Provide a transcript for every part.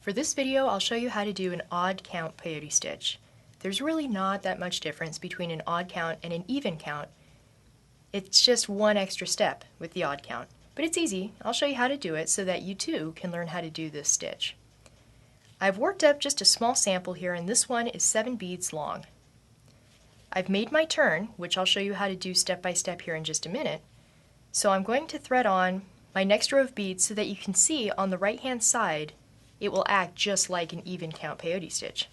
For this video, I'll show you how to do an odd count peyote stitch. There's really not that much difference between an odd count and an even count. It's just one extra step with the odd count. But it's easy. I'll show you how to do it so that you too can learn how to do this stitch. I've worked up just a small sample here, and this one is 7 beads long. I've made my turn, which I'll show you how to do step by step here in just a minute. So I'm going to thread on my next row of beads so that you can see on the right hand side it will act just like an even count peyote stitch.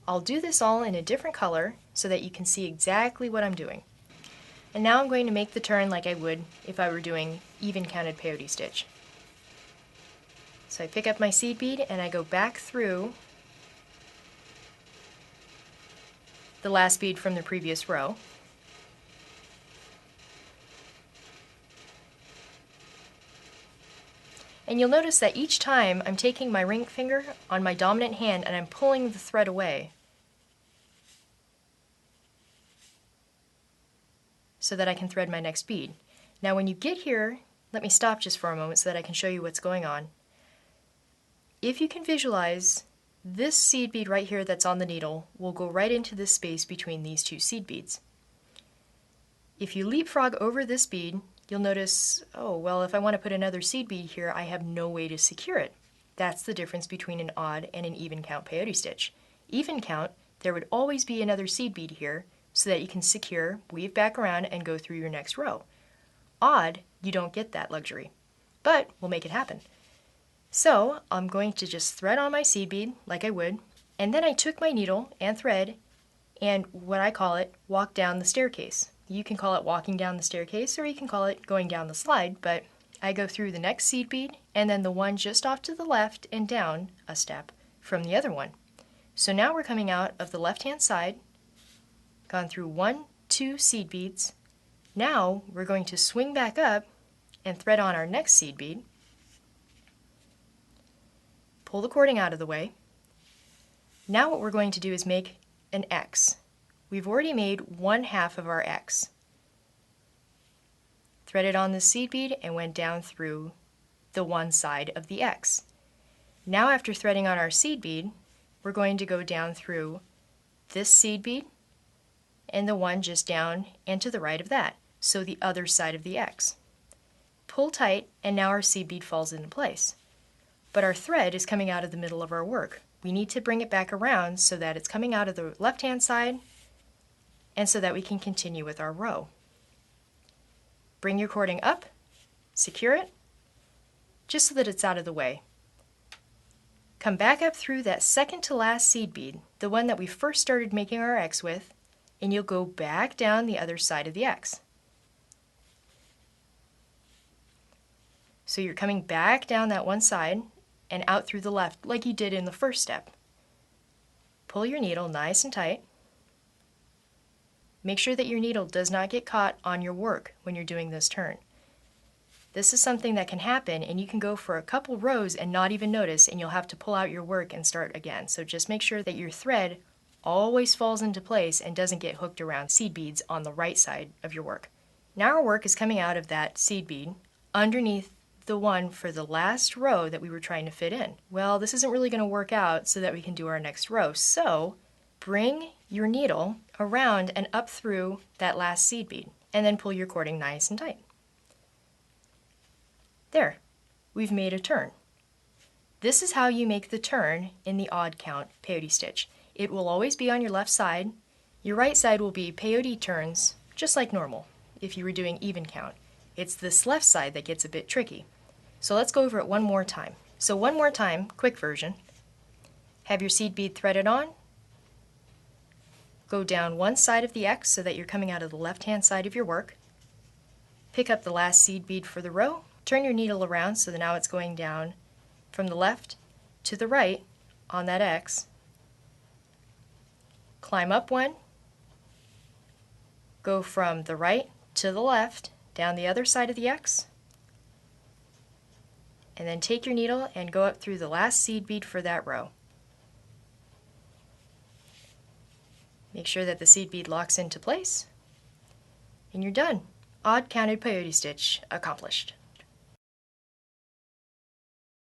I'll do this all in a different color so that you can see exactly what I'm doing. And now I'm going to make the turn like I would if I were doing even counted peyote stitch. So I pick up my seed bead and I go back through the last bead from the previous row. And you'll notice that each time I'm taking my ring finger on my dominant hand and I'm pulling the thread away so that I can thread my next bead. Now when you get here, let me stop just for a moment so that I can show you what's going on. If you can visualize, this seed bead right here that's on the needle will go right into this space between these two seed beads. If you leapfrog over this bead, you'll notice, oh, well, if I want to put another seed bead here, I have no way to secure it. That's the difference between an odd and an even count peyote stitch. Even count, there would always be another seed bead here so that you can secure, weave back around, and go through your next row. Odd, you don't get that luxury, but we'll make it happen. So I'm going to just thread on my seed bead like I would, and then I took my needle and thread and what I call it, walk down the staircase. You can call it walking down the staircase or you can call it going down the slide, but I go through the next seed bead and then the one just off to the left and down a step from the other one. So now we're coming out of the left hand side, gone through 1, 2 seed beads. Now we're going to swing back up and thread on our next seed bead. Pull the cording out of the way. Now what we're going to do is make an X. We've already made 1/2 of our X. Threaded on the seed bead and went down through the one side of the X. Now after threading on our seed bead, we're going to go down through this seed bead and the one just down and to the right of that, so the other side of the X. Pull tight and now our seed bead falls into place. But our thread is coming out of the middle of our work. We need to bring it back around so that it's coming out of the left hand side and so that we can continue with our row. Bring your cording up, secure it, just so that it's out of the way. Come back up through that second to last seed bead, the one that we first started making our X with, and you'll go back down the other side of the X. So you're coming back down that one side and out through the left like you did in the first step. Pull your needle nice and tight. Make sure that your needle does not get caught on your work when you're doing this turn. This is something that can happen and you can go for a couple rows and not even notice, and you'll have to pull out your work and start again. So just make sure that your thread always falls into place and doesn't get hooked around seed beads on the right side of your work. Now our work is coming out of that seed bead underneath the one for the last row that we were trying to fit in. Well, this isn't really going to work out so that we can do our next row. So bring your needle around and up through that last seed bead and then pull your cording nice and tight. There, we've made a turn. This is how you make the turn in the odd count peyote stitch. It will always be on your left side. Your right side will be peyote turns just like normal if you were doing even count. It's this left side that gets a bit tricky. So let's go over it one more time. So one more time, quick version. Have your seed bead threaded on. Go down one side of the X so that you're coming out of the left-hand side of your work. Pick up the last seed bead for the row. Turn your needle around so that now it's going down from the left to the right on that X. Climb up one. Go from the right to the left down the other side of the X. And then take your needle and go up through the last seed bead for that row. Make sure that the seed bead locks into place, and you're done. Odd counted peyote stitch accomplished.